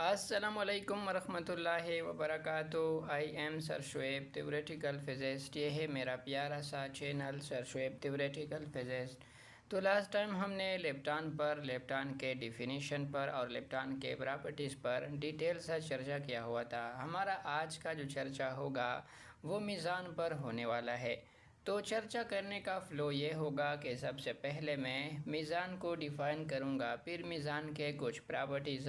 अस्सलामुअलैकुम वरहमतुल्लाहि वबरकातुहू। I am sir Shoaib theoretical physicist. ये है मेरा प्यारा सा channel sir Shoaib theoretical physicist. तो लास्ट टाइम हमने लेप्टान के डिफिनीशन पर और लेप्टान के प्रॉपर्टीज़ पर डिटेल से चर्चा किया हुआ था। हमारा आज का जो चर्चा होगा वो मीज़ान पर होने वाला है। तो चर्चा करने का फ़्लो ये होगा कि सबसे पहले मैं मीज़ान को डिफ़ाइन करूँगा, फिर मीज़ान के कुछ प्रॉपर्टीज़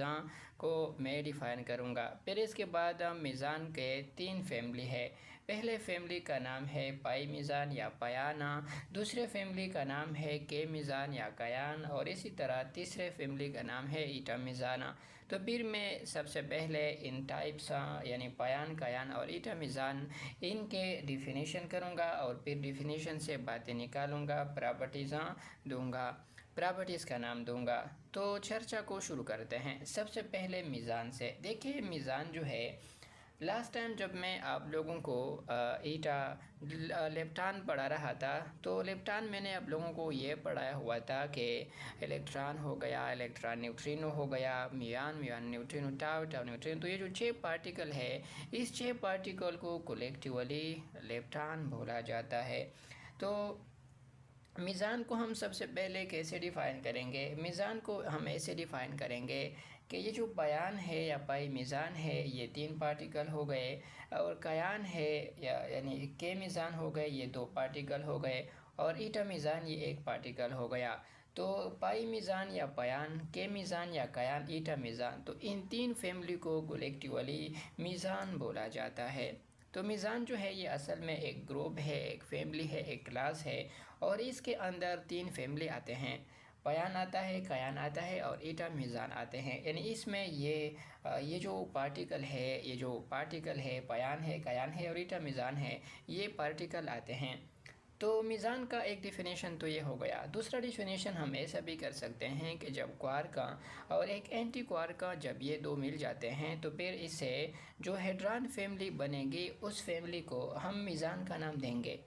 को मैं डिफ़ाइन करूँगा। फिर इसके बाद मीज़ान के 3 फैमिली है। पहले फैमिली का नाम है पाई मीज़ान या पयाना, दूसरे फैमिली का नाम है के मीज़ान या कयान, और इसी तरह तीसरे फैमिली का नाम है ईटा मीज़ाना। तो फिर मैं सबसे पहले इन टाइप्स यानी पयान, कयान और ईटा मीज़ान इनके डिफिनीशन करूँगा और फिर डिफिनीशन से बातें निकालूँगा, प्रॉपर्टीज़ दूँगा, प्रॉपर्टीज़ का नाम दूंगा। तो चर्चा को शुरू करते हैं। सबसे पहले मीज़ान से देखिए, मीज़ान जो है लास्ट टाइम जब मैं आप लोगों को ईटा लेप्टान पढ़ा रहा था, तो लेप्टान मैंने आप लोगों को ये पढ़ाया हुआ था कि इलेक्ट्रॉन हो गया, इलेक्ट्रॉन न्यूट्रिनो हो गया, म्यून न्यूट्रिनो, टाउ न्यूट्रिनो। तो ये जो 6 पार्टिकल है, इस 6 पार्टिकल को कलेक्टिवली लेप्टान बोला जाता है। तो मीज़ान को हम सबसे पहले कैसे डिफ़ाइन करेंगे? मीज़ान को हम ऐसे डिफ़ाइन करेंगे कि ये जो बयान है या पाई मीज़ान है, ये 3 पार्टिकल हो गए, और कयान है यानी के मीज़ान हो गए, ये 2 पार्टिकल हो गए, और ईटा मीज़ान ये 1 पार्टिकल हो गया। तो पाई मीज़ान या बयान, के मीज़ान या कयान, ईटा मीज़ान, तो इन 3 फैमिली को कलेक्टिवली मीज़ान बोला जाता है। तो मीज़ान जो है ये असल में एक ग्रुप है, एक फैमिली है, एक क्लास है, और इसके अंदर 3 फैमिली आते हैं। बयान आता है, कयान आता है और ईटा मीज़ान आते हैं। यानी इसमें ये जो पार्टिकल है बयान है, कयान है और ईटा मीज़ान है, ये पार्टिकल आते हैं। तो मीज़ान का एक डिफिनेशन तो ये हो गया। दूसरा डिफिनेशन हम ऐसा भी कर सकते हैं कि जब क्वार्क और एक एंटी क्वार्क जब ये 2 मिल जाते हैं, तो फिर इससे जो हेड्रॉन फैमिली बनेगी, उस फैमिली को हम मीज़ान का नाम देंगे।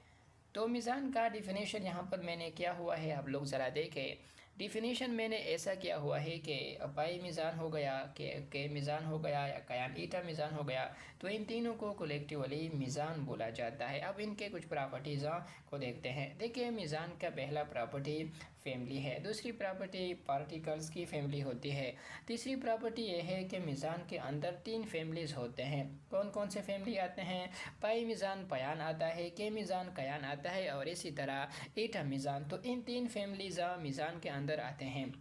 तो मीज़ान का डिफिनेशन यहाँ पर मैंने किया हुआ है, आप लोग ज़रा देखें। डिफिनेशन मैंने ऐसा किया हुआ है कि पाई मीज़ान हो गया, के मीज़ान हो गया या कयान ईटा मीज़ान हो गया, तो इन तीनों को कलेक्टिवली मीज़ान बोला जाता है। अब इनके कुछ प्रॉपर्टीज़ को देखते हैं। देखिए, मीज़ान का पहला प्रॉपर्टी फैमिली है, दूसरी प्रॉपर्टी पार्टिकल्स की फैमिली होती है, तीसरी प्रॉपर्टी ये है कि मीज़ान के अंदर 3 फैमिलीज़ होते हैं। कौन कौन से फैमिली आते हैं? पाई मीज़ान पयान आता है, के मीज़ान कयान आता है, और इसी तरह ईटा मीज़ान। तो इन 3 फैमिलीज़ मीज़ान के अंदर आते हैं।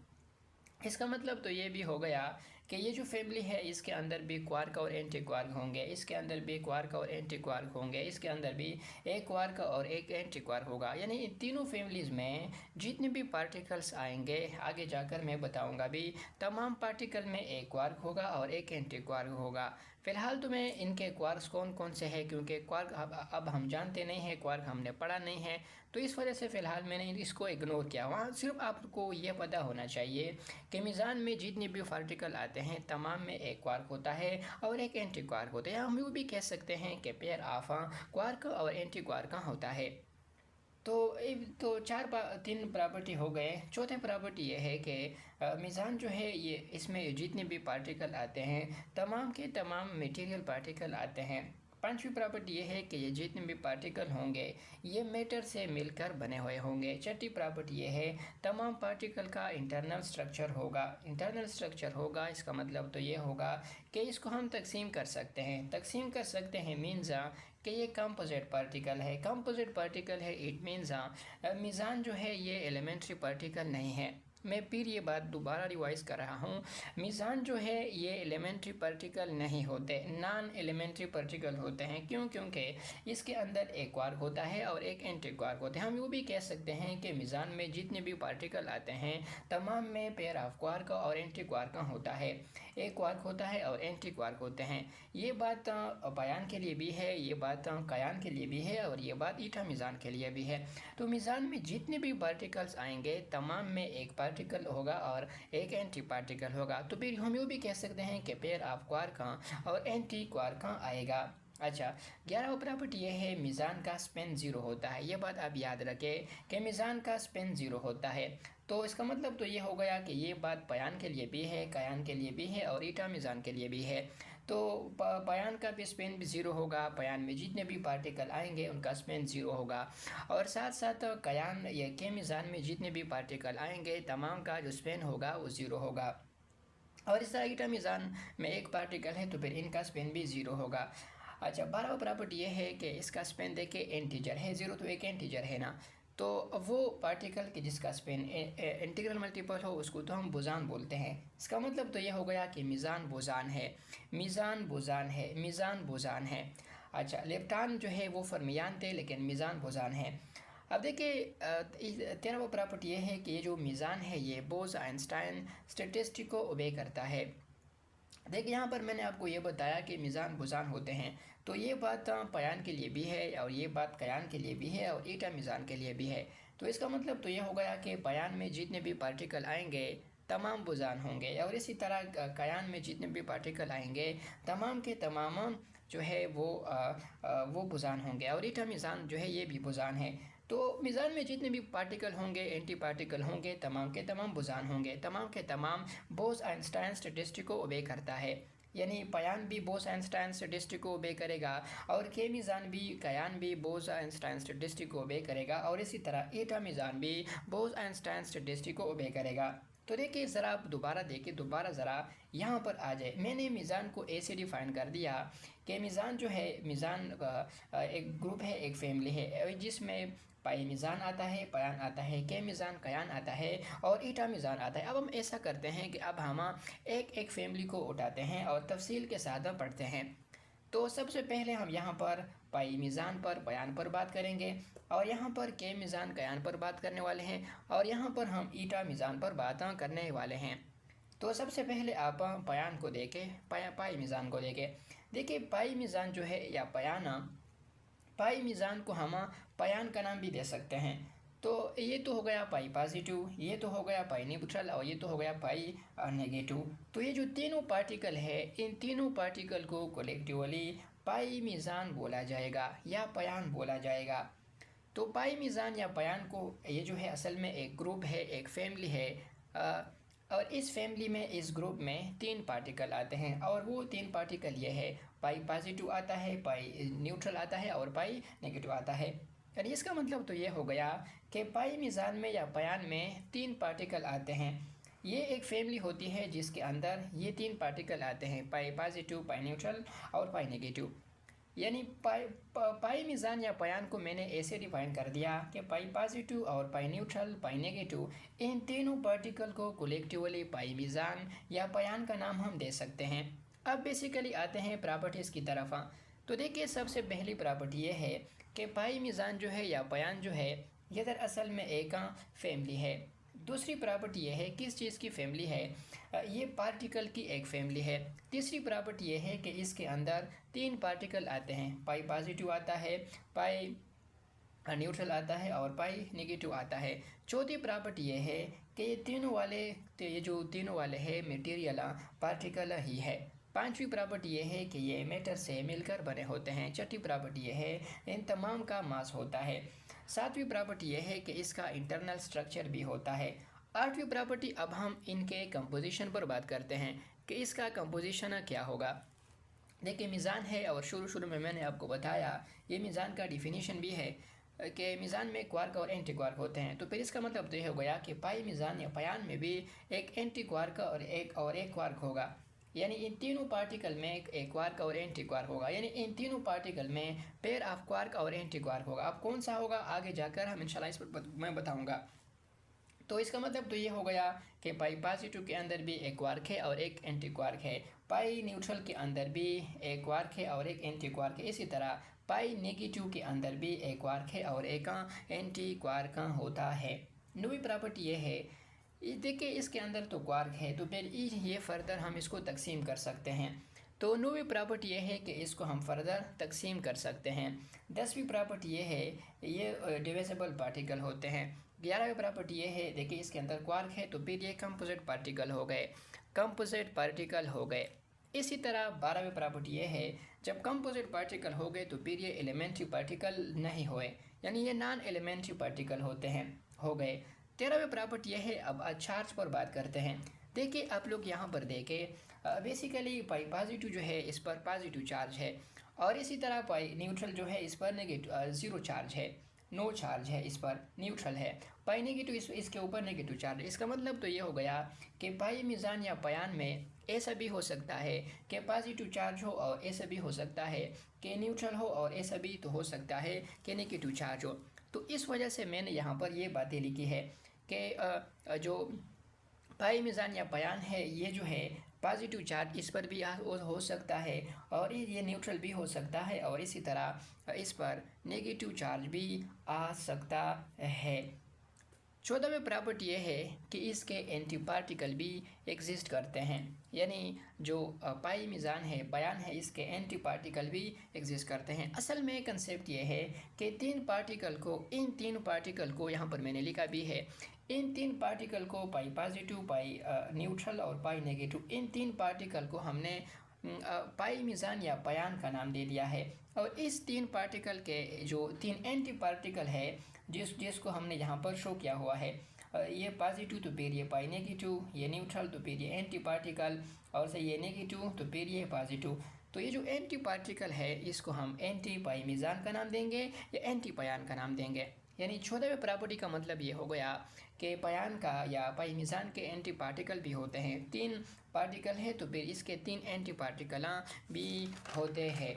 इसका मतलब तो ये भी हो गया कि ये जो फैमिली है, इसके अंदर भी क्वार्क और एंटी क्वार्क होंगे, इसके अंदर भी क्वार्क और एंटी क्वार्क होंगे, इसके अंदर भी एक क्वार्क और एक एंटी क्वार्क होगा। यानी इन तीनों फैमिलीज़ में जितने भी पार्टिकल्स आएंगे, आगे जाकर मैं बताऊंगा भी, तमाम पार्टिकल में एक क्वार्क होगा और एक एंटी क्वार्क होगा। फ़िलहाल तो मैं इनके क्वार्क्स कौन कौन से हैं, क्योंकि क्वार्क अब हम जानते नहीं हैं, क्वार्क हमने पढ़ा नहीं है, तो इस वजह से फ़िलहाल मैंने इसको इग्नोर किया। वहाँ सिर्फ आपको ये पता होना चाहिए कि मीज़ान में जितने भी पार्टिकल आते हैं, तमाम में एक क्वार्क होता है और एक एंटी क्वार्क होता है। हम वो भी कह सकते हैं कि पेयर ऑफ क्वार्क और एंटी क्वार्क होता है। तो 3 प्रॉपर्टी हो गए। चौथे प्रॉपर्टी ये है कि मीज़ान जो है, ये इसमें जितने भी पार्टिकल आते हैं, तमाम के तमाम मटेरियल पार्टिकल आते हैं। पांचवी प्रॉपर्टी ये है कि ये जितने भी पार्टिकल होंगे, ये मैटर से मिलकर बने हुए होंगे। छठी प्रॉपर्टी ये है, तमाम पार्टिकल का इंटरनल स्ट्रक्चर होगा। इंटरनल स्ट्रक्चर होगा, इसका मतलब तो ये होगा कि इसको हम तकसीम कर सकते हैं। तकसीम कर सकते हैं मीन्स कि ये कंपोजिट पार्टिकल है। कंपोजिट पार्टिकल है, इट मीन्स मीज़ान जो है ये एलिमेंट्री पार्टिकल नहीं है। मैं फिर ये बात दोबारा रिवाइज़ कर रहा हूँ, मीज़ान जो है ये एलिमेंट्री पार्टिकल नहीं होते, नॉन एलिमेंट्री पार्टिकल होते हैं। क्यों? क्योंकि इसके अंदर एक क्वार्क होता है और एक एंटी क्वार्क होते हैं। हम वो भी कह सकते हैं कि मीज़ान में जितने भी पार्टिकल आते हैं, तमाम में पेयर ऑफ क्वार्क और एंटी क्वार्क होता है। एक क्वार्क होता है और एंटी क्वार्क होते हैं। ये बात बयान के लिए भी है, ये बात कयान के लिए भी है, और ये बात ईटा मीज़ान के लिए भी है। तो मीज़ान में जितने भी पार्टिकल्स आएंगे, तमाम में एक पार्टिकल होगा और एक एंटी पार्टिकल होगा। तो फिर हम ये भी कह सकते हैं कि पेयर ऑफ क्वार्क और एंटी क्वार्क आएगा। अच्छा, 11वां प्रॉपर्टी ये है मीज़ान का स्पेन ज़ीरो होता है। ये बात आप याद रखें कि मीज़ान का स्पेन ज़ीरो होता है। तो इसका मतलब तो ये हो गया कि ये बात बयान के लिए भी है, कयान के लिए भी है और ईटा मीज़ान के लिए भी है। तो बयान का भी स्पेन भी ज़ीरो होगा, बयान में जितने भी पार्टिकल आएंगे उनका स्पेन ज़ीरो होगा, और साथ साथ कयान या के मीज़ान में जितने भी पार्टिकल आएंगे तमाम का जो स्पेन होगा वो ज़ीरो होगा। और इस तरह ईटा मीज़ान में एक पार्टिकल है तो फिर इनका स्पेन भी ज़ीरो होगा। अच्छा, 12वां प्रॉपर्टी ये है कि इसका स्पेन देखिए इंटीजर है, ज़ीरो तो एक इंटीजर है ना, तो वो पार्टिकल कि जिसका स्पेन इंटीग्रल मल्टीपल हो उसको तो हम बोजान बोलते हैं। इसका मतलब तो ये हो गया कि मीज़ान बोजान है, मीज़ान बोजान है, मीज़ान बोजान है। अच्छा, लेप्टान जो है वो फरमियान थे लेकिन मीज़ान बोजान है। अब देखिए 13वां प्रॉपर्टी ये है कि ये जो मीज़ान है ये बोज आइंस्टाइन स्टेटिस्टिक को ओबे करता है। देखिए यहाँ पर मैंने आपको ये बताया कि मीज़ान बुज़ान होते हैं, तो ये बात पयान के लिए भी है और ये बात कयान के लिए भी है और ईटा मीज़ान के लिए भी है। तो इसका मतलब तो ये हो गया कि पयान में जितने भी पार्टिकल आएंगे तमाम बुज़ान होंगे, और इसी तरह कयान में जितने भी पार्टिकल आएंगे तमाम के तमाम जो है वो बुज़ान होंगे, और ईटा मीज़ान जो है ये भी बुज़ान है। तो मीज़ान में जितने भी पार्टिकल होंगे, एंटी पार्टिकल होंगे, तमाम के तमाम बुज़ान होंगे, तमाम के तमाम बोस आइंस्टाइन स्टैटिस्टिक को ओबे करता है। यानी पयान भी बोस आइंस्टाइन स्टैटिस्टिक को ओबे करेगा और के मीज़ान भी कयान भी बोस आइंस्टाइन स्टैटिस्टिक को ओबे करेगा, और इसी तरह ईटा मीज़ान भी बोस आइंस्टाइन स्टैटिस्टिक को ओबे करेगा। तो देखिए ज़रा आप दोबारा देखिए, दोबारा ज़रा यहाँ पर आ जाए। मैंने मीज़ान को ऐसे डिफ़ाइन कर दिया कि मीज़ान जो है, मीज़ान एक ग्रुप है, एक फैमिली है जिसमें पाई मीज़ान आता है, पयान आता है, के मीज़ान कयान आता है और ईटा मीज़ान आता है। अब हम ऐसा करते हैं कि अब हम एक एक फैमिली को उठाते हैं और तफसील के साथ पढ़ते हैं। तो सबसे पहले हम यहाँ पर पाई मीज़ान पर, बयान पर बात करेंगे, और यहाँ पर के मीज़ान कयान पर बात करने वाले हैं, और यहाँ पर हम ईटा मीज़ान पर बात करने वाले हैं। तो सबसे पहले आप बयान को देखें, पाई मीज़ान को देखें। देखिए पाई मीज़ान जो है या बयान, पाई मीज़ान को हम पयान का नाम भी दे सकते हैं। तो ये तो हो गया पाई पॉजिटिव, ये तो हो गया पाई न्यूट्रल, और ये तो हो गया पाई नेगेटिव। तो ये जो तीनों पार्टिकल है, इन तीनों पार्टिकल को कलेक्टिवली पाई मीज़ान बोला जाएगा या पयान बोला जाएगा। तो पाई मीज़ान या पयान को ये जो है असल में एक ग्रुप है, एक फैमिली है, और इस फैमिली में, इस ग्रुप में तीन पार्टिकल आते हैं, और वो तीन पार्टिकल ये है, पाई पॉजिटिव आता है, पाई न्यूट्रल आता है और पाई नेगेटिव आता है। यानी इसका मतलब तो ये हो गया कि पाई मीज़ान में या पयान में तीन पार्टिकल आते हैं। ये एक फैमिली होती है जिसके अंदर ये तीन पार्टिकल आते हैं, पाई पॉजिटिव, पाई न्यूट्रल और पाई नेगेटिव। यानी पाई मीज़ान या पयान को मैंने ऐसे डिफाइन कर दिया कि पाई पॉजिटिव और पाई न्यूट्रल, पाई नेगेटिव, इन तीनों पार्टिकल को कलेक्टिवली पाई मीज़ान या पयान का नाम हम दे सकते हैं। अब बेसिकली आते हैं प्रॉपर्टीज़ की तरफ। तो देखिए सबसे पहली प्रॉपर्टी ये है कि पाई मीज़ान जो है या पयान जो है ये दरअसल में एक फैमिली है। दूसरी प्रॉपर्टी ये है किस चीज़ की फैमिली है, ये पार्टिकल की एक फैमिली है। तीसरी प्रॉपर्टी ये है कि इसके अंदर तीन पार्टिकल आते हैं, पाई पॉजिटिव आता है, पाई न्यूट्रल आता है और पाई नेगेटिव आता है। चौथी प्रॉपर्टी ये है कि ये तीनों वाले, तो ये जो तीनों वाले है मटेरियल पार्टिकल ही है। पांचवी प्रॉपर्टी ये है कि ये मैटर से मिलकर बने होते हैं। छठी प्रॉपर्टी ये है इन तमाम का मास होता है। सातवीं प्रॉपर्टी ये है कि इसका इंटरनल स्ट्रक्चर भी होता है। आठवीं प्रॉपर्टी, अब हम इनके कंपोजिशन पर बात करते हैं कि इसका कंपोजिशन क्या होगा। देखिए मीज़ान है और शुरू में मैंने आपको बताया ये मीज़ान का डिफिनीशन भी है कि मीज़ान में क्वार्क और एंटी क्वार्क होते हैं। तो फिर इसका मतलब तो ये हो गया कि पाई मीज़ान या पयान में भी एक एंटी क्वार्क और एक क्वार्क होगा। यानी इन तीनों पार्टिकल में एक क्वार्क और एंटी क्वार्क होगा, यानी इन तीनों पार्टिकल में पेयर ऑफ क्वार्क और एंटी क्वार्क होगा। अब कौन सा होगा आगे जाकर हम इंशाल्लाह इस पर मैं बताऊँगा। तो इसका मतलब तो ये हो गया कि पाई पॉजिटिव के अंदर भी एक क्वार्क है और एक एंटी क्वार्क है, पाई न्यूट्रल के अंदर भी एक क्वार्क है और एक एंटी क्वार्क है, इसी तरह पाई नेगेटिव के अंदर भी एक क्वार्क है और एक एंटी क्वार्क होता है। नौवीं प्रॉपर्टी ये है, देखिए इसके अंदर तो क्वार्क है तो फिर ये फर्दर हम इसको तकसीम कर सकते हैं। तो नौवीं प्रॉपर्टी ये है कि इसको हम फर्दर तकसीम कर सकते हैं। 10वीं प्रॉपर्टी ये है ये डिविजिबल पार्टिकल होते हैं। 11वीं प्रॉपर्टी ये है, देखिए इसके अंदर क्वार्क है तो फिर ये कंपोजिट पार्टिकल हो गए, कंपोजिट पार्टिकल हो गए। इसी तरह 12वीं प्रॉपर्टी ये है, जब कंपोजिट पार्टिकल हो गए तो फिर ये एलिमेंट्री पार्टिकल नहीं हुए, यानी ये नॉन एलिमेंट्री पार्टिकल होते हैं, हो गए। 13वीं प्रॉपर्टी ये है। अब चार्ज पर बात करते हैं। देखिए आप लोग यहाँ पर देखें, बेसिकली पाई पॉजिटिव जो है इस पर पॉजिटिव चार्ज है, और इसी तरह पाई न्यूट्रल जो है इस पर नेगेटिव ज़ीरो चार्ज है, नो चार्ज है, इस पर न्यूट्रल है। पाई नेगेटिव इसके ऊपर नेगेटिव चार्ज है। इसका मतलब तो ये हो गया कि पाई मीज़ान या पयान में ऐसा भी हो सकता है कि पॉजिटिव चार्ज हो, और ऐसा भी हो सकता है कि न्यूट्रल हो, और ऐसा भी तो हो सकता है कि नेगेटिव चार्ज हो। तो इस वजह से मैंने यहाँ पर ये बातें लिखी है कि जो पाई मीज़ान या पयान है ये जो है पॉजिटिव चार्ज इस पर भी हो सकता है, और ये न्यूट्रल भी हो सकता है, और इसी तरह इस पर नेगेटिव चार्ज भी आ सकता है। 14वीं प्रॉपर्टी ये है कि इसके एंटी पार्टिकल भी एग्जिस्ट करते हैं, यानी जो पाई मीज़ान है बयान है इसके एंटी पार्टिकल भी एग्जिस्ट करते हैं। असल में कंसेप्ट ये है कि इन तीन पार्टिकल को यहाँ पर मैंने लिखा भी है, इन तीन पार्टिकल को पाई पॉजिटिव, पाई न्यूट्रल और पाई नेगेटिव, इन तीन पार्टिकल को हमने पाई मीज़ान या पयान का नाम दे दिया है। और इस तीन पार्टिकल के जो तीन एंटी पार्टिकल है जिसको हमने यहाँ पर शो किया हुआ है, ये पॉजिटिव तो फिर ये पाई नेगेटिव, ये न्यूट्रल तो फिर ये एंटी पार्टिकल, और से ये नेगेटिव तो फिर ये पॉजिटिव। तो ये जो एंटी पार्टिकल है इसको हम एंटी पाई मीज़ान का नाम देंगे या एंटी पयान का नाम देंगे। यानी 14वीं प्रॉपर्टी का मतलब ये हो गया कि पयान का या पाई मीज़ान के एंटी पार्टिकल भी होते हैं। तीन पार्टिकल है तो फिर इसके तीन एंटी पार्टिकल भी होते हैं।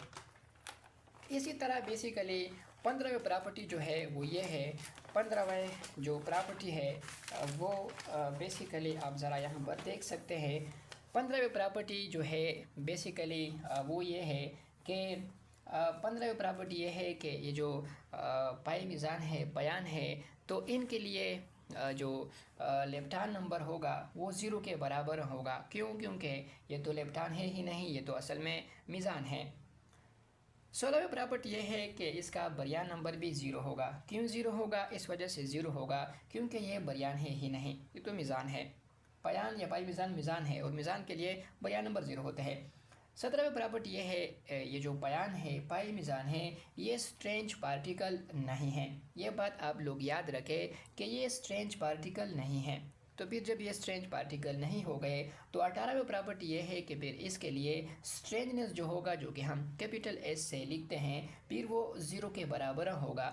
इसी तरह बेसिकली 15वीं प्रॉपर्टी जो है वो ये है। 15वीं जो प्रॉपर्टी है वो बेसिकली आप ज़रा यहाँ पर देख सकते हैं। 15वीं प्रॉपर्टी जो है बेसिकली वो ये है कि 15वीं प्रॉपर्टी ये है कि ये जो पाई मीज़ान है बयान है तो इनके लिए जो लेफ्टान नंबर होगा वो ज़ीरो के बराबर होगा। क्योंकि ये तो लेफ्टान है ही नहीं, ये तो असल में मीज़ान है। 16वीं प्रॉपर्टी यह है कि इसका बरियान नंबर भी ज़ीरो होगा। क्यों ज़ीरो होगा? इस वजह से ज़ीरो होगा क्योंकि ये बरियान है ही नहीं, ये तो मीज़ान है। पयान या पाई मीज़ान मीज़ान है और मीज़ान के लिए बरियान नंबर ज़ीरो होते हैं। 17वीं प्रॉपर्टी यह है, ये जो पयान है पाई मीज़ान है ये स्ट्रेंज पार्टिकल नहीं है। ये बात आप लोग याद रखें कि ये स्ट्रेंज पार्टिकल नहीं है। तो फिर जब ये स्ट्रेंज पार्टिकल नहीं हो गए तो 18वीं प्रॉपर्टी ये है कि फिर इसके लिए स्ट्रेंजनेस जो होगा, जो कि हम कैपिटल एस से लिखते हैं, फिर वो ज़ीरो के बराबर होगा।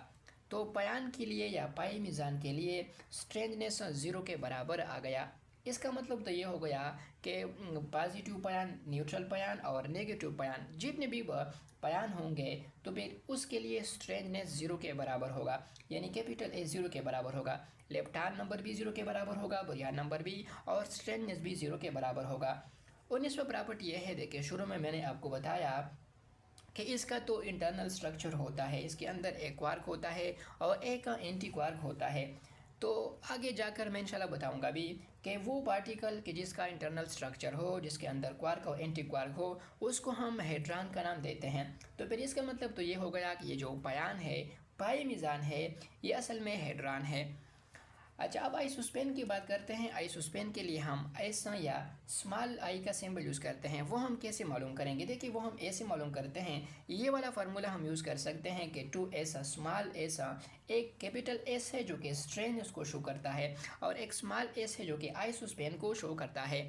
तो पयान के लिए या पाई मीज़ान के लिए स्ट्रेंजनेस ज़ीरो के बराबर आ गया। इसका मतलब तो ये हो गया कि पॉजिटिव पयान, न्यूट्रल पयान और नेगेटिव पयान जितने भी पयान होंगे तो फिर उसके लिए स्ट्रेंजनेस ज़ीरो के बराबर होगा, यानी कैपिटल ए ज़ीरो के बराबर होगा। लेफ्ट-हैंड नंबर भी ज़ीरो के बराबर होगा, बरियान नंबर भी, और स्ट्रेंजनेस भी ज़ीरो के बराबर होगा। 19वां प्रॉपर्टी ये है, देखिए शुरू में मैंने आपको बताया कि इसका तो इंटरनल स्ट्रक्चर होता है, इसके अंदर एक क्वार्क होता है और एक एंटी क्वार्क होता है। तो आगे जाकर मैं इंशाल्लाह बताऊंगा भी कि वो पार्टिकल कि जिसका इंटरनल स्ट्रक्चर हो, जिसके अंदर क्वार्क और एंटी क्वार्क हो, उसको हम हेड्रॉन का नाम देते हैं। तो फिर इसका मतलब तो ये हो गया कि ये जो पयान है, पाई मीज़ान है, ये असल में हेड्रॉन है। अच्छा, अब आइसोस्पेन की बात करते हैं। आइसोस्पेन के लिए हम ऐसा या स्मॉल आई का सिंबल यूज़ करते हैं। वो हम कैसे मालूम करेंगे? देखिए वो हम ऐसे मालूम करते हैं, ये वाला फार्मूला हम यूज़ कर सकते हैं कि 2s स्मॉल एस, एक कैपिटल एस है जो कि स्ट्रेन को शो करता है और एक स्मॉल एस है जो कि आइसोस्पेन को शो करता है।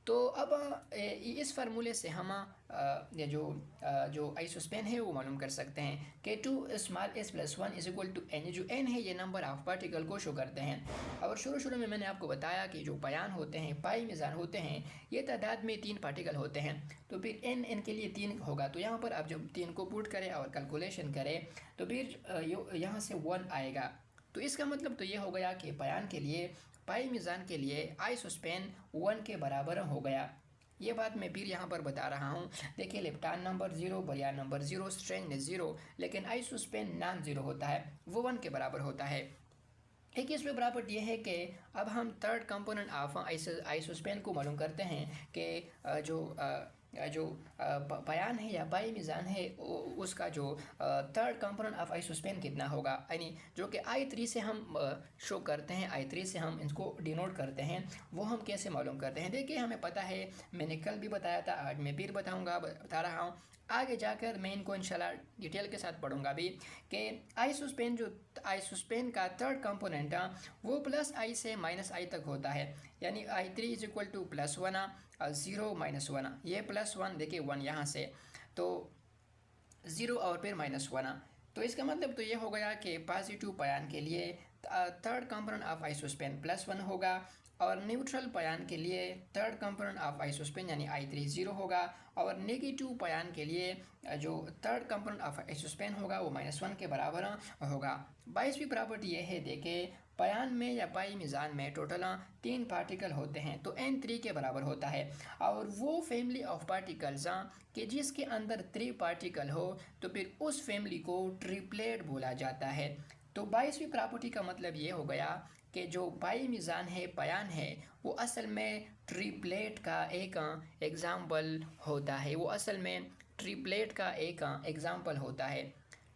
तो अब इस फार्मूले से हम जो आइसोस्पेन है वो मालूम कर सकते हैं कि 2 small S plus 1 is equal to N. जो एन है ये नंबर ऑफ पार्टिकल को शो करते हैं। और शुरू में मैंने आपको बताया कि जो पयान होते हैं, पाई मीज़ान होते हैं, ये तादाद में 3 पार्टिकल होते हैं। तो फिर एन के लिए 3 होगा। तो यहाँ पर आप जब 3 को पुट करें और कैलकुलेशन करें तो फिर यहाँ से 1 आएगा। तो इसका मतलब तो ये हो गया कि पयान के लिए, पाई मीज़ान के लिए आइसोस्पेन 1 के बराबर हो गया। ये बात मैं फिर यहाँ पर बता रहा हूँ। देखिए लेफ्टान नंबर 0, बरियान नंबर 0, स्ट्रेंजनेस 0, लेकिन आइसोस्पेन नॉन ज़ीरो होता है, वो 1 के बराबर होता है। 21वें प्रॉपर्टी ये है कि अब हम थर्ड कंपोनेंट ऑफ आइसोस्पेन को मालूम करते हैं कि जो जो बयान है या पाई मीज़ान है उसका जो थर्ड कंपोनेंट ऑफ आइसोस्पेन कितना होगा, यानी जो कि I3 से हम शो करते हैं, I3 से हम इसको डिनोट करते हैं, वो हम कैसे मालूम करते हैं। देखिए हमें पता है, मैंने कल भी बताया था, आज मैं फिर बता रहा हूँ, आगे जाकर मैं इनको इंशाल्लाह डिटेल के साथ पढ़ूंगा भी कि आइसोस्पेन का थर्ड कंपोनेंट वो प्लस आई से माइनस आई तक होता है, यानी I3 इज इक्वल टू +1 0 -1, ये +1 देखिए 1 यहाँ से, तो 0 और फिर -1, तो इसका मतलब तो ये हो गया कि पॉजिटिव पायन के लिए थर्ड कंपोनेंट ऑफ आइसोस्पेन +1 होगा, और न्यूट्रल पायन के लिए थर्ड कंपोनेंट ऑफ आइसोस्पेन यानी I3 0 होगा, और नेगेटिव पायन के लिए जो थर्ड कंपोनेंट ऑफ आइसोस्पेन होगा वो -1 के बराबर होगा। 22वीं प्रॉपर्टी ये है, देखे पायन में या पाई मीज़ान में टोटल 3 पार्टिकल होते हैं तो n 3 के बराबर होता है, और वो फैमिली ऑफ पार्टिकल्स कि जिसके अंदर 3 पार्टिकल हो तो फिर उस फैमिली को ट्रिपलेट बोला जाता है। तो 22वीं प्रॉपर्टी का मतलब ये हो गया कि जो पाई मीज़ान है, पायन है, वो असल में ट्रिपलेट का एक एग्ज़ाम्पल होता है, वो असल में ट्रिपलेट का एक एग्ज़ाम्पल होता है।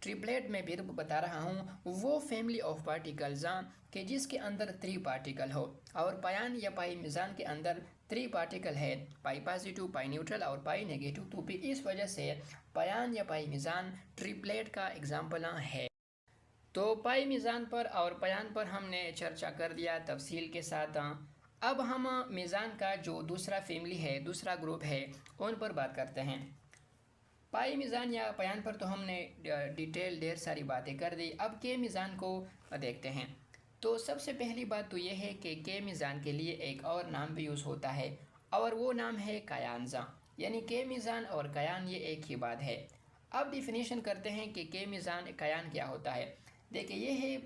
ट्रिपलेट में फिर बता रहा हूँ, वो फैमिली ऑफ पार्टिकल्स कि जिसके अंदर 3 पार्टिकल हो, और पायन या पाई मीज़ान के अंदर 3 पार्टिकल है, पाई पॉजिटिव, पाई न्यूट्रल और पाई नेगेटिव, तो फिर इस वजह से पायन या पाई मीज़ान ट्रिपलेट का एग्ज़ाम्पल है। तो पाई मीज़ान पर और पायन पर हमने चर्चा कर दिया तफसील के साथ। अब हम मीज़ान का जो दूसरा फैमिली है, दूसरा ग्रुप है, उन पर बात करते हैं। पाई मीज़ान या पायन पर तो हमने डिटेल ढेर सारी बातें कर दी, अब के मीज़ान को देखते हैं। तो सबसे पहली बात तो यह है कि के मीज़ान के लिए एक और नाम भी यूज़ होता है, और वो नाम है कयानज़ा, यानी के मीज़ान और कयान ये एक ही बात है। अब डिफिनीशन करते हैं कि के मीज़ान कयान क्या होता है। देखिए ये है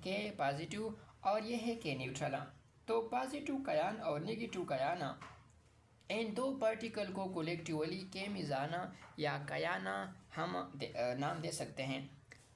के पॉजिटिव और ये है के न्यूट्रल। तो पॉजिटिव कयान और नेगेटिव कयान, इन 2 पार्टिकल को कलेक्टिवली के मीज़ाना या कयाना हम नाम दे सकते हैं।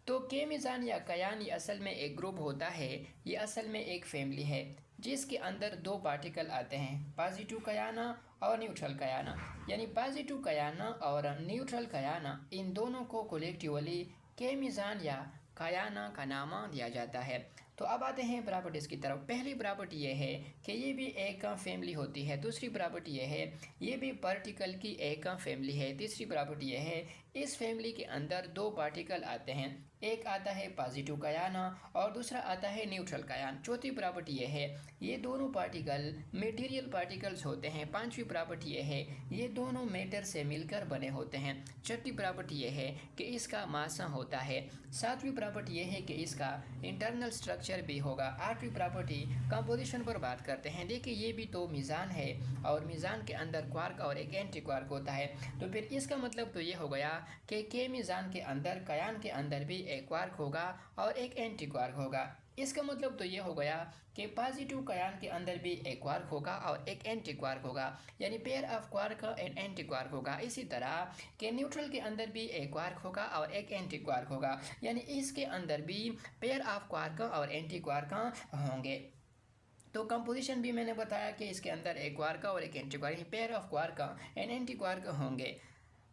तो के मीज़ान या कयान ये असल में एक ग्रुप होता है, ये असल में एक फैमिली है जिसके अंदर 2 पार्टिकल आते हैं, पॉजिटिव कयाना और न्यूट्रल कयाना, यानी पॉजिटिव कयाना और न्यूट्रल कयाना, इन दोनों को कलेक्टिवली के मीज़ान या कयाना का नाम दिया जाता है। तो अब आते हैं प्रॉपर्टीज़ की तरफ। पहली प्रॉपर्टी ये है कि ये भी एक फैमिली होती है। दूसरी प्रॉपर्टी ये है ये भी पार्टिकल की एक फैमिली है। तीसरी प्रॉपर्टी ये है इस फैमिली के अंदर 2 पार्टिकल आते हैं, एक आता है पॉजिटिव कयान और दूसरा आता है न्यूट्रल कयान। चौथी प्रॉपर्टी ये है ये दोनों पार्टिकल मटेरियल पार्टिकल्स होते हैं। पांचवी प्रॉपर्टी ये है ये दोनों मैटर से मिलकर बने होते हैं। छठी प्रॉपर्टी ये है कि इसका मास होता है। सातवीं प्रॉपर्टी ये है कि इसका इंटरनल स्ट्रक्चर भी होगा। आठवीं प्रॉपर्टी कंपोजिशन पर बात करते हैं। देखिए ये भी तो मीज़ान है और मीज़ान के अंदर क्वार्क और एक एंटी क्वार्क होता है, तो फिर इसका मतलब तो ये हो गया कि के मीज़ान के अंदर कयान के अंदर भी एक क्वार्क होगा और एक एंटी क्वार्क होगा। इसका मतलब तो ये हो गया कि पॉजिटिव कयान के अंदर भी एक क्वार्क होगा और एक एंटी क्वार्क होगा, यानी pair of quark and anti quark होगा। इसी तरह के न्यूट्रल के अंदर भी एक क्वार्क होगा और एक एंटी क्वार्क होगा, यानी इसके अंदर भी पेयर ऑफ क्वार्क और एंटी क्वार्क होंगे। तो कंपोजिशन भी मैंने बताया कि इसके अंदर एक क्वार्क और एक anti quark, pair of quark and anti quark होंगे।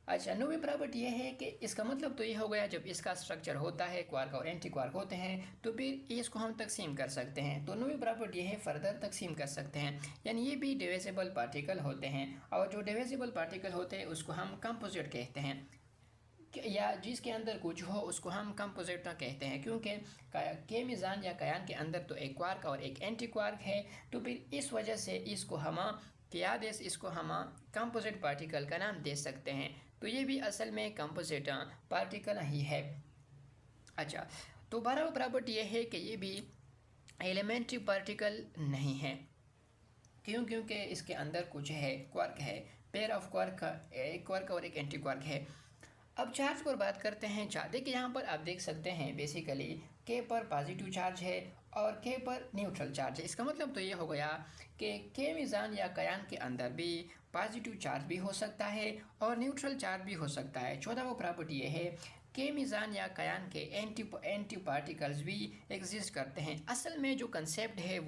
अच्छा, नौवीं प्रॉपर्टी ये है कि इसका मतलब तो ये हो गया जब इसका स्ट्रक्चर होता है, क्वार्क और एंटी क्वार्क होते हैं, तो फिर इसको हम तकसीम कर सकते हैं। तो नौवीं प्रॉपर्टी ये है फर्दर तकसीम कर सकते हैं, यानी ये भी डिविजिबल पार्टिकल होते हैं, और जो डिविजिबल पार्टिकल होते हैं उसको हम कंपोजिट कहते हैं, या जिसके अंदर कुछ हो उसको हम कंपोजिट कहते हैं, क्योंकि के मीज़ान या कयान के अंदर तो एक क्वार्क और एक एंटी क्वार्क है, तो फिर इस वजह से इसको हम इसको हम कंपोजिट पार्टिकल का नाम दे सकते हैं। तो ये भी असल में कंपोजिट पार्टिकल ही है। अच्छा, तो 12वां प्रॉपर्टी ये है कि ये भी एलिमेंट्री पार्टिकल नहीं है। क्योंकि इसके अंदर कुछ है, क्वार्क है, पेयर ऑफ क्वार्क, एक क्वार्क और एक एंटी क्वार्क है। अब चार्ज पर बात करते हैं। चार्ज देखिए यहाँ पर आप देख सकते हैं बेसिकली के पर पॉजिटिव चार्ज है और के पर न्यूट्रल चार्ज है। इसका मतलब तो ये हो गया कि के मीज़ान या कयान के अंदर भी पॉजिटिव चार्ज भी हो सकता है और न्यूट्रल चार्ज भी हो सकता है। 14वां प्रॉपर्टी ये है के मीज़ान या कयान के एंटी पार्टिकल्स भी एग्जिस्ट करते हैं। असल में जो कंसेप्ट है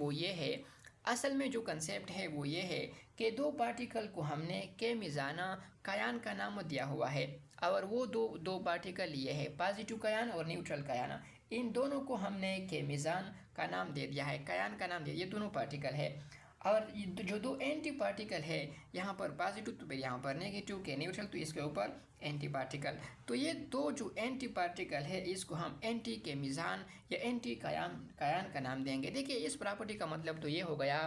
वो ये है कि दो पार्टिकल को हमने के मिजाना कयान का नाम दिया हुआ है, और वो दो पार्टिकल ये है पॉजिटिव कयान और न्यूट्रल कयान। इन दोनों को हमने के मिजान का नाम दे दिया है, कयान का नाम दे दिया, ये दोनों पार्टिकल है। और जो दो एंटी पार्टिकल है, यहाँ पर पॉजिटिव तो फिर यहाँ पर नेगेटिव, के न्यूट्रल तो इसके ऊपर एंटी पार्टिकल। तो ये दो जो एंटी पार्टिकल है इसको हम एंटी के मिजान या एंटी कयान का नाम देंगे। देखिए इस प्रॉपर्टी का मतलब तो ये हो गया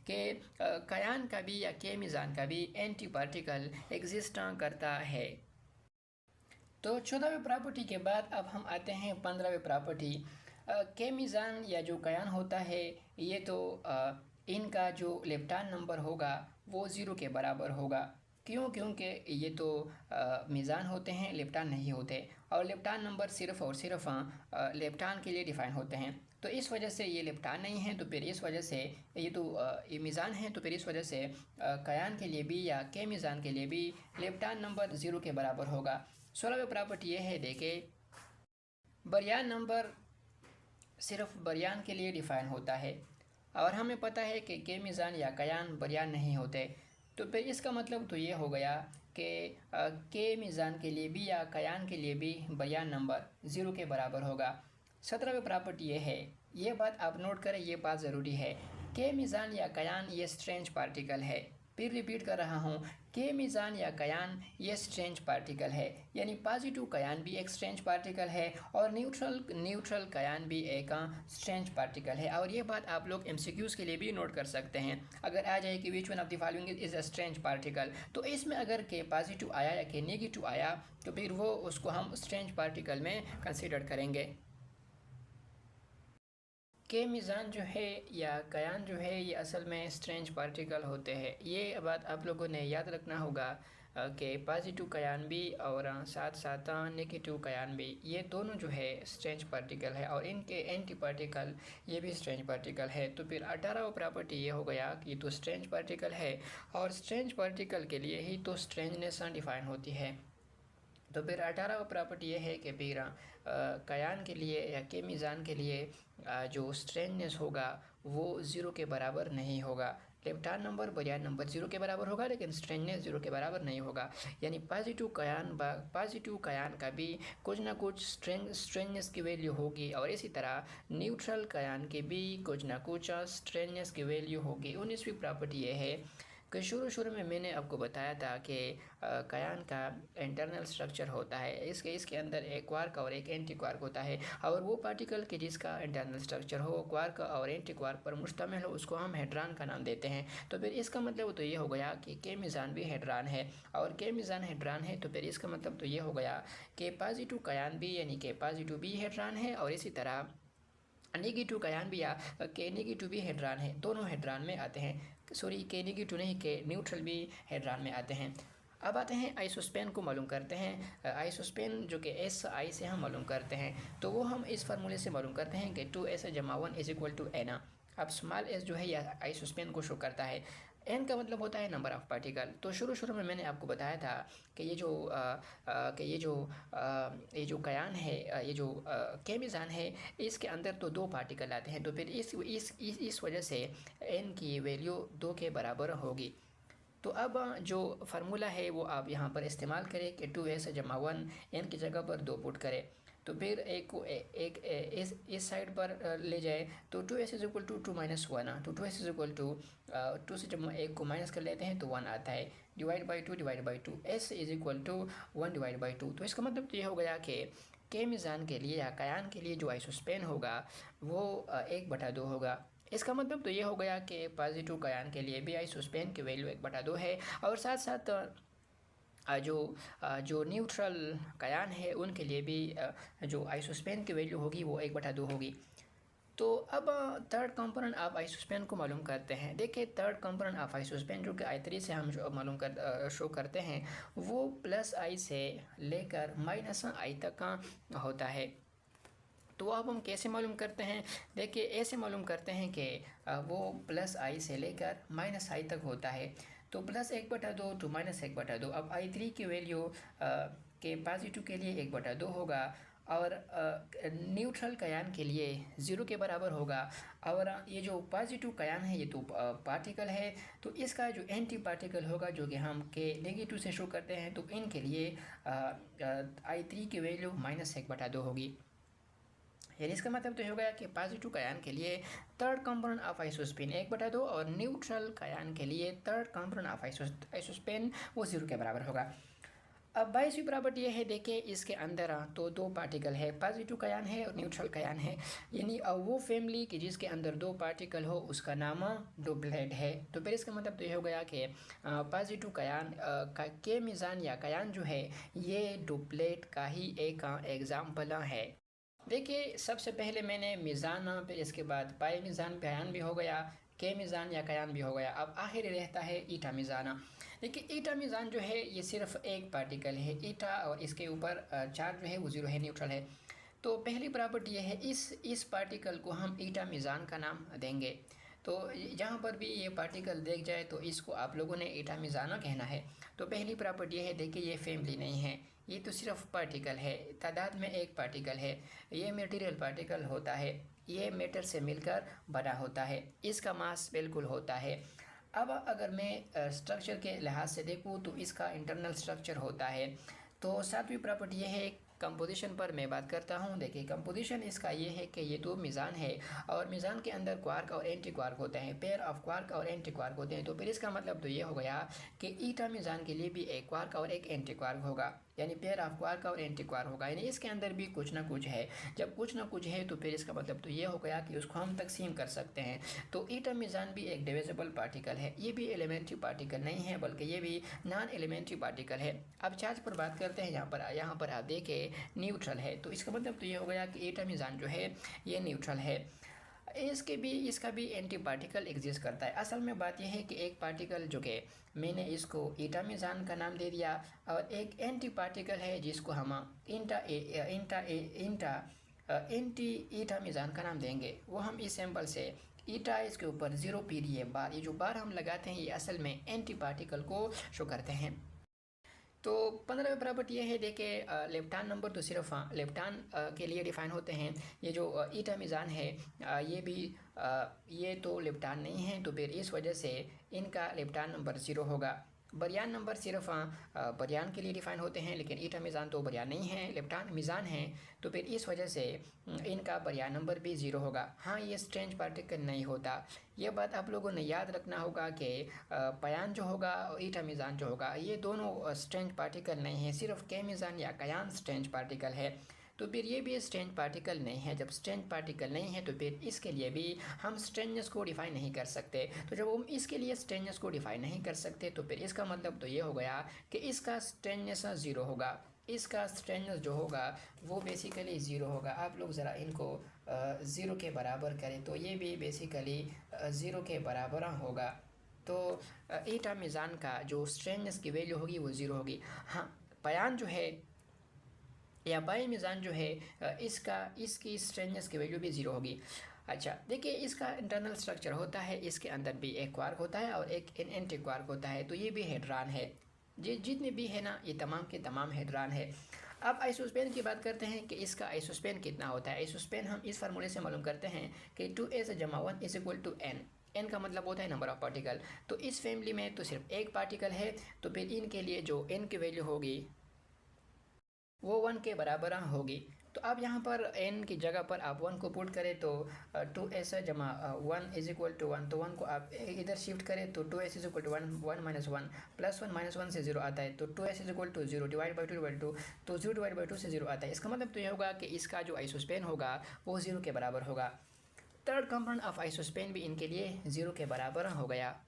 कि कयान का भी या के मिजान का भी एंटी पार्टिकल एग्जिस्ट करता है। तो 14वें प्रॉपर्टी के बाद अब हम आते हैं 15वें प्रॉपर्टी। के मिजान या जो कयान होता है ये तो इनका जो लेप्टान नंबर होगा वो 0 के बराबर होगा। क्यों? क्योंकि ये तो मिज़ान होते हैं, लेप्टान नहीं होते, और लेप्टान नंबर सिर्फ़ और सिर्फ लेप्टान के लिए डिफ़ाइन होते हैं। तो इस वजह से ये लेप्टान नहीं है, तो फिर इस वजह से ये तो ये मिज़ान है, तो फिर इस वजह से कयान के लिए भी या के मिज़ान के लिए भी लेप्टान नंबर 0 के बराबर होगा। 16वें प्रॉपर्टी ये है, देखे बरयान नंबर सिर्फ बरयान के लिए डिफ़ाइन होता है, और हमें पता है कि के मिज़ान या कयान बरयान नहीं होते। तो फिर इसका मतलब तो ये हो गया कि के मिज़ान के लिए भी या कयान के लिए भी बरयान नंबर 0 के बराबर होगा। 17वें प्रॉपर्टी ये है, ये बात आप नोट करें, ये बात ज़रूरी है। के मिज़ान या कयान ये स्ट्रेंज पार्टिकल है। फिर रिपीट कर रहा हूँ, के मिज़ान या कयान ये स्ट्रेंज पार्टिकल है, यानी पॉजिटिव कयान भी एक स्ट्रेंज पार्टिकल है और न्यूट्रल कयान भी एक स्ट्रेंज पार्टिकल है। और ये बात आप लोग एमसीक्यूज़ के लिए भी नोट कर सकते हैं। अगर आ जाए कि which one of the following is a strange particle, तो इसमें अगर के पॉजिटिव आया या के नेगेटिव आया तो फिर वो उसको हम स्ट्रेंज पार्टिकल में कंसिडर करेंगे। के मिज़ान जो है या कयान जो है ये असल में स्ट्रेंज पार्टिकल होते हैं। ये बात आप लोगों ने याद रखना होगा कि पॉजिटिव कयान भी और साथ साथ नेगेटिव कयान भी, ये दोनों जो है स्ट्रेंज पार्टिकल है, और इनके एंटी पार्टिकल ये भी स्ट्रेंज पार्टिकल है। तो फिर 18वां प्रॉपर्टी ये हो गया कि तो स्ट्रेंज पार्टिकल है, और स्ट्रेंज पार्टिकल के लिए ही तो स्ट्रेंजनेस डिफाइन होती है। तो फिर 18वां प्रॉपर्टी ये है कि फिर कयान के लिए या के मिज़ान के लिए जो स्ट्रेंजनेस होगा वो 0 के बराबर नहीं होगा। लेप्टान नंबर बरयान नंबर 0 के बराबर होगा, लेकिन स्ट्रेंजनेस 0 के बराबर नहीं होगा। यानी पॉजिटिव कयान का भी कुछ ना कुछ स्ट्रेंजनेस की वैल्यू होगी, और इसी तरह न्यूट्रल कयान की भी कुछ ना कुछ स्ट्रेंजनेस की वैल्यू होगी। 19वीं प्रॉपर्टी ये है कि शुरू में मैंने आपको बताया था कि कयान का इंटरनल स्ट्रक्चर होता है, इसके अंदर एक क्वार्क और एक एंटी क्वार्क होता है, और वो पार्टिकल के जिसका इंटरनल स्ट्रक्चर हो क्वार्क और एंटी क्वार्क पर मुश्तमिल हो उसको हम हेड्रान का नाम देते हैं। तो फिर इसका मतलब तो ये हो गया कि के मिज़ान भी हेड्रान है, और के मिज़ान हेड्रान है, तो फिर इसका मतलब तो ये हो गया कि पॉजिटिव कयान भी यानी कि पॉजिटिव भी हेड्रान है, और इसी तरह नेगेटिव कयान भी या के नेगेटिव भी हेड्रान है, दोनों हेड्रान में आते हैं। सॉरी, के नेगेटिव नहीं, के न्यूट्रल भी हेड्रान में आते हैं। अब आते हैं आइसोस्पेन को मालूम करते हैं। आइसोस्पेन जो कि एस आई से हम मालूम करते हैं, तो वो हम इस फार्मूले से मालूम करते हैं कि 2s जमा 1 इज इक्वल टू एन। अब स्मॉल एस जो है यह आइसोस्पेन को शो करता है, एन का मतलब होता है नंबर ऑफ़ पार्टिकल। तो शुरू में मैंने आपको बताया था कि ये जो कयान है, ये जो के मिज़ान है, इसके अंदर तो दो पार्टिकल आते हैं, तो फिर इस वजह से एन की वैल्यू 2 के बराबर होगी। तो अब जो फार्मूला है वो आप यहाँ पर इस्तेमाल करें कि 2s जमा 1 एन की जगह पर 2 पुट करें, तो फिर इस साइड पर ले जाए, तो 2s is equal to 2 minus 1, तो 2s इज इक्वल टू 2 से जब 1 को माइनस कर लेते हैं तो 1 आता है, divide by 2 s is equal to 1 divide by 2। तो इसका मतलब तो ये हो गया कि के मिज़ान के लिए या कयान के लिए जो आइसोस्पेन होगा वो 1/2 होगा। इसका मतलब तो ये हो गया कि पॉजिटिव कयान के लिए भी आइसोस्पेन की वैल्यू 1/2 है, और साथ साथ जो न्यूट्रल कयान है उनके लिए भी जो आइसोस्पेन की वैल्यू होगी वो 1/2 होगी। तो अब थर्ड कंपोनेंट ऑफ आइसोस्पेन को मालूम करते हैं। देखिए थर्ड कंपोनेंट ऑफ आइसोस्पेन जो कि I3 से हम जो मालूम कर शो करते हैं वो +I से लेकर -I तक का होता है। तो अब हम कैसे मालूम करते हैं? देखिए ऐसे मालूम करते हैं कि वो +I से लेकर -I तक होता है। तो +1/2 to -1/2। अब I3 की वैल्यू के पॉजिटिव के लिए 1/2 होगा, और न्यूट्रल कयान के लिए 0 के बराबर होगा। और ये जो पॉजिटिव कयान है ये तो पार्टिकल है, तो इसका जो एंटी पार्टिकल होगा जो कि हम के नेगेटिव से शो करते हैं, तो इनके लिए I3 की वैल्यू -1/2 होगी। यानी इसका मतलब तो हो गया कि पॉजिटिव कयान के लिए थर्ड कंपोनेंट ऑफ आइसोस्पेन 1/2 और न्यूट्रल कयान के लिए थर्ड कंपोनेंट ऑफ आइसोस्पेन वो 0 के बराबर होगा। अब 22वीं प्रॉपर्टी ये है, देखिए इसके अंदर तो दो पार्टिकल है, पॉजिटिव कयान है और न्यूट्रल कयान है। यानी वो फैमिली कि जिसके अंदर दो पार्टिकल हो उसका नाम डुप्लेट है। तो फिर इसका मतलब तो ये हो गया कि पॉजिटिव कयान के मीज़ान या कयान जो है ये डुप्लेट का ही एक एग्जाम्पल है। देखिए सबसे पहले मैंने मीज़ान, फिर इसके बाद पाए मीज़ान कयान भी हो गया, के मीज़ान या कयान भी हो गया। अब आखिर रहता है ईटा मीज़ान। देखिए ईटा मीज़ान जो है ये सिर्फ एक पार्टिकल है ईटा, और इसके ऊपर चार्ज जो है वो 0 है, न्यूट्रल है। तो पहली प्रॉपर्टी ये है, इस पार्टिकल को हम ईटा मीज़ान का नाम देंगे। तो जहाँ पर भी ये पार्टिकल देख जाए तो इसको आप लोगों ने ईटा मीज़ाना कहना है। तो पहली प्रॉपर्टी है, देखिए ये फैमिली नहीं है, ये तो सिर्फ पार्टिकल है, तादाद में एक पार्टिकल है। ये मटेरियल पार्टिकल होता है, ये मैटर से मिलकर बना होता है, इसका मास बिल्कुल होता है। अब अगर मैं स्ट्रक्चर के लिहाज से देखूँ तो इसका इंटरनल स्ट्रक्चर होता है। तो सातवीं प्रॉपर्टी ये है, कंपोजिशन पर मैं बात करता हूँ। देखिए कंपोजिशन इसका ये है कि ये दो मीज़ान है और मीज़ान के अंदर क्वार्क और एंटी क्वार्क होते हैं, पेयर ऑफ क्वार्क और एंटी क्वार्क होते हैं। तो फिर इसका मतलब तो ये हो गया कि ईटा मीज़ान के लिए भी एक क्वार्क और एक एंटी क्वार्क होगा, यानी पेयर ऑफ क्वार्क और एंटी क्वार्क होगा, यानी इसके अंदर भी कुछ ना कुछ है। जब कुछ ना कुछ है तो फिर इसका मतलब तो ये हो गया कि उसको हम तकसीम कर सकते हैं। तो ईटा मीज़ान भी एक डिविजिबल पार्टिकल है, ये भी एलिमेंट्री पार्टिकल नहीं है बल्कि ये भी नॉन एलिमेंट्री पार्टिकल है। अब चार्ज पर बात करते हैं, यहाँ पर आप देखें न्यूट्रल है, तो इसका मतलब तो ये हो गया कि ईटा मीज़ान जो है ये न्यूट्रल है। इसका भी एंटी पार्टिकल एग्जिस्ट करता है। असल में बात यह है कि एक पार्टिकल जो कि मैंने इसको ईटा मीज़ान का नाम दे दिया, और एक एंटी पार्टिकल है जिसको हम एंटी ईटा मीज़ान का नाम देंगे। वो हम इस सैम्पल से ईटा इसके ऊपर 0 पी रही है बार, ये जो बार हम लगाते हैं ये असल में एंटी पार्टिकल को शो करते हैं। तो 15वें प्रॉपर्टी ये है, देखिए लेफ्टान नंबर तो सिर्फ लेफ्टान के लिए डिफ़ाइन होते हैं। ये जो ईटा मीज़ान है ये भी ये तो लेफ्टान नहीं है, तो फिर इस वजह से इनका लेफ्टान नंबर 0 होगा। बरियान नंबर सिर्फ बरियान के लिए डिफ़ाइन होते हैं, लेकिन ईटा मीज़ान तो बरियान नहीं है, लेफ्टान मीज़ान है, तो फिर इस वजह से इनका बरियान नंबर भी 0 होगा। हाँ, ये स्ट्रेंज पार्टिकल नहीं होता। ये बात आप लोगों ने याद रखना होगा कि पयान जो होगा और ईटा मीज़ान जो होगा ये दोनों स्ट्रेंज पार्टिकल नहीं है, सिर्फ के मीज़ान या कयान स्ट्रेंज पार्टिकल है। तो फिर ये भी स्ट्रेंज पार्टिकल नहीं है। जब स्ट्रेंज पार्टिकल नहीं है तो फिर इसके लिए भी हम स्ट्रेंजनेस को डिफ़ाइन नहीं कर सकते। तो जब हम इसके लिए स्ट्रेंजनेस को डिफ़ाइन नहीं कर सकते तो फिर इसका मतलब तो ये हो गया कि इसका स्ट्रेंजनेस 0 होगा, इसका स्ट्रेंजनेस जो होगा वो बेसिकली 0 होगा। आप लोग ज़रा इनको 0 के बराबर करें तो ये भी बेसिकली 0 के बराबर होगा। तो ईटा मीज़ान का जो स्ट्रेंजनेस की वैल्यू होगी वो 0 होगी। हाँ, पयान जो है या बाई मीज़ान जो है इसकी स्ट्रेंजनेस की वैल्यू भी 0 होगी। अच्छा, देखिए इसका इंटरनल स्ट्रक्चर होता है, इसके अंदर भी एक क्वार्क होता है और एक एंटी क्वार्क होता है, तो ये भी हेड्रान है। जितने भी है ना ये तमाम के तमाम हेड्रान है। अब आइसोस्पेन की बात करते हैं कि इसका आइसोस्पेन कितना होता है। आइसोस्पेन हम इस फार्मूले से मालूम करते हैं कि 2s-1 is equal to n। N का मतलब होता है नंबर ऑफ पार्टिकल। तो इस फैमिली में तो सिर्फ एक पार्टिकल है, तो फिर इनके लिए जो n की वैल्यू होगी वो 1 के बराबर होगी। तो अब यहाँ पर n की जगह पर आप 1 को पुट करें तो 2s-1 इज इक्वल टू 1, तो 1 को आप इधर शिफ्ट करें तो 2s is equal to 1, 1 minus 1 plus 1 minus 1 से 0 आता है, तो 2s is equal to 0 divide by 2, तो 0 डिवाइड बाई 2 से 0 आता है। इसका मतलब तो ये होगा कि इसका जो आइसोस्पेन होगा वो 0 के बराबर होगा। थर्ड कंपोनेंट ऑफ आइसोस्पेन भी इनके लिए 0 के बराबर हो गया।